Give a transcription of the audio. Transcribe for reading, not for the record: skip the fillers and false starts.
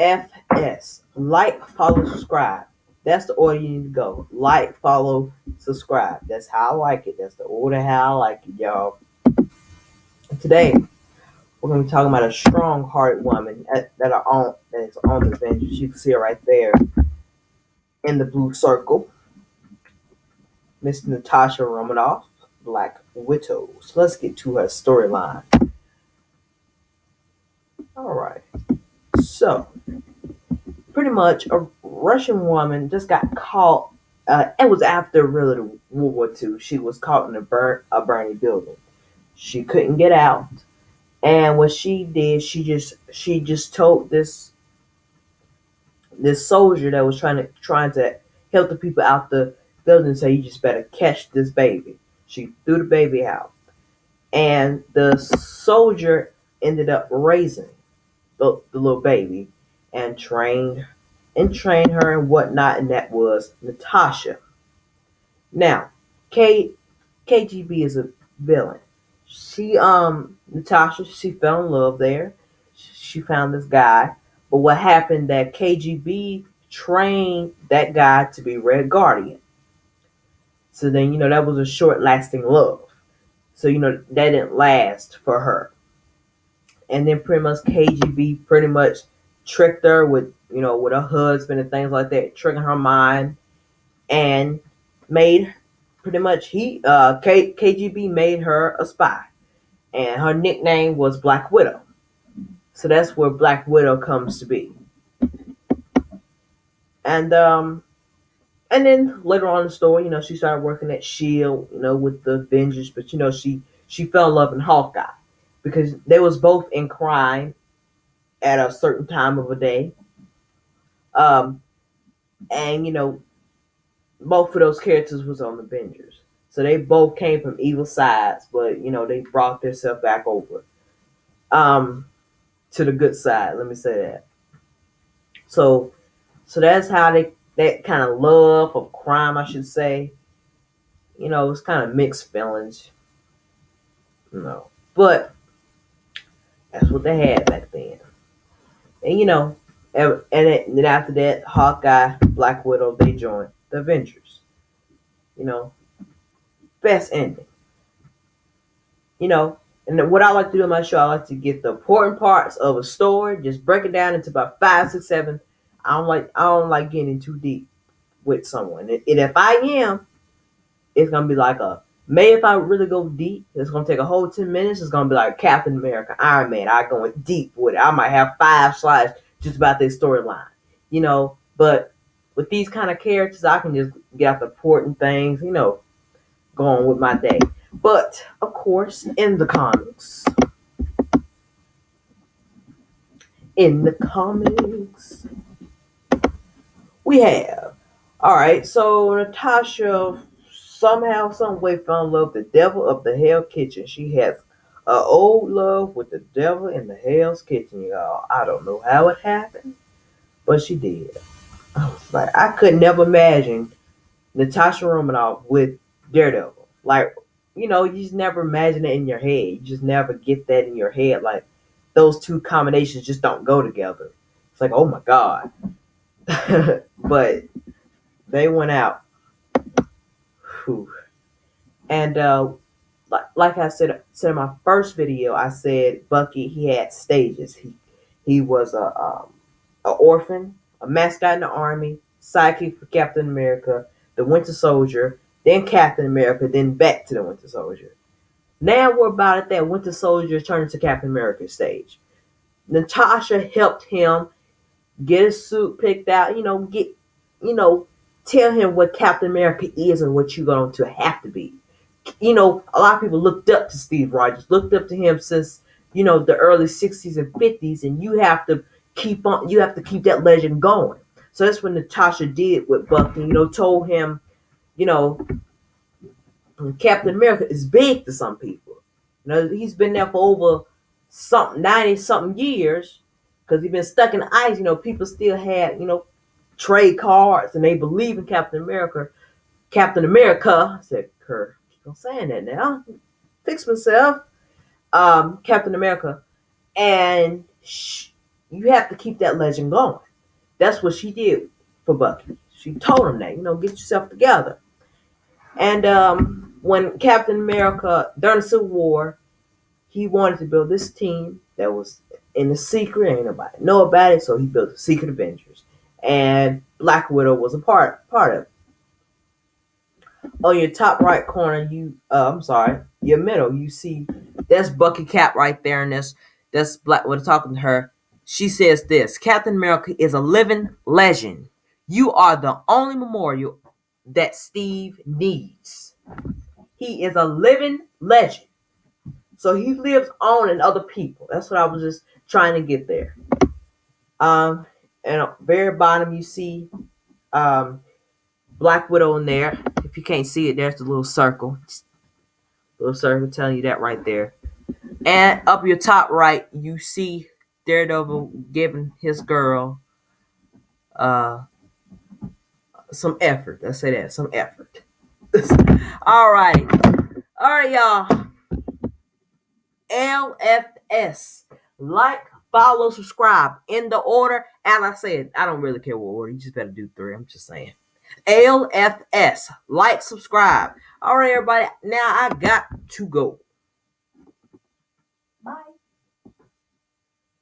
FS. Like, follow, subscribe. That's the order you need to go. Like, follow, subscribe. That's how I like it. That's the order how I like it, y'all. Today, we're going to be talking about a strong-hearted woman that is on the bench. You can see her right there in the blue circle. Miss Natasha Romanoff, Black Widow. So let's get to her storyline. All right. So, pretty much, a Russian woman just got caught. It was after really World War II. She was caught in a burning building. She couldn't get out, and what she did, she just told this soldier that was trying to help the people out the building, say, "You just better catch this baby." She threw the baby out, and the soldier ended up raising the little baby and trained her and whatnot, and that was Natasha. Now, K KGB is a villain. Natasha, she fell in love there. She found this guy, but what happened that KGB trained that guy to be Red Guardian. So then that was a short lasting love. So that didn't last for her. And then pretty much KGB pretty much tricked her with her husband and things like that, tricking her mind, and made pretty much KGB made her a spy, and her nickname was Black Widow. So that's where Black Widow comes to be. And then later on in the story, she started working at Shield, with the Avengers, but she fell in love with Hawkeye because they was both in crime at a certain time of a day. Um, and both of those characters was on the Avengers. So they both came from evil sides, but they brought themselves back over um to the good side. Let me say that. So that's how that kind of love of crime, I should say. It's kind of mixed feelings, but that's what they had back then. And then after that, Hawkeye, Black Widow, they joined the Avengers. You know, best ending. you know. And what I like to do in my show, I like to get the important parts of a story, just break it down into about 5, 6, 7. I don't like getting too deep with someone. And if I am, it's gonna be like maybe if I really go deep, it's gonna take a whole 10 minutes. It's gonna be like Captain America, Iron Man. I going deep with it. I might have 5 slides just about their storyline. But with these kind of characters, I can just get out the important things, going with my day. But of course, in the comics, we have. All right, so Natasha somehow, some way fell in love with the devil of the Hell Kitchen. She has an old love with the devil in the Hell's Kitchen, y'all. I don't know how it happened, but she did. I was like, I could never imagine Natasha Romanoff with Daredevil. Like, you just never imagine it in your head. You just never get that in your head. Like, those two combinations just don't go together. It's like, oh my God. But they went out. Whew. And like I said in my first video, I said Bucky, he had stages. He was a orphan, a mascot in the army, sidekick for Captain America, the Winter Soldier, then Captain America, then back to the Winter Soldier. Now we're about at that Winter Soldier turning to Captain America stage. Natasha helped him get his suit picked out, tell him what Captain America is and what you're going to have to be. A lot of people looked up to Steve Rogers, looked up to him since, the early 60s and 50s, and you have to keep that legend going. So that's what Natasha did with Bucky, told him, you know, Captain America is big to some people. He's been there for over 90 something years because he's been stuck in the ice. People still had, trade cards and they believe in Captain America. Captain America, I said, Kerr, keep on saying that now. Fix myself. Captain America. And you have to keep that legend going. That's what she did for Bucky. She told him that, get yourself together. And when Captain America, during the Civil War, he wanted to build this team that was in the secret, ain't nobody know about it, so he built the Secret Avengers. And Black Widow was a part of it. On your top right corner, your middle, you see that's Bucky Cap right there, and that's Black Widow talking to her. She says this: Captain America is a living legend. You are the only memorial that Steve needs. He is a living legend. So he lives on in other people. That's what I was just trying to get there. And at the very bottom you see Black Widow in there. If you can't see it, there's the little circle. Little circle telling you that right there. And up your top right, you see Daredevil giving his girl some effort. Let's say that, some effort. All right. All right, y'all. LFS. Like, follow, subscribe. In the order. As I said, I don't really care what order. You just better do 3. I'm just saying. LFS. Like, subscribe. All right, everybody. Now I got to go.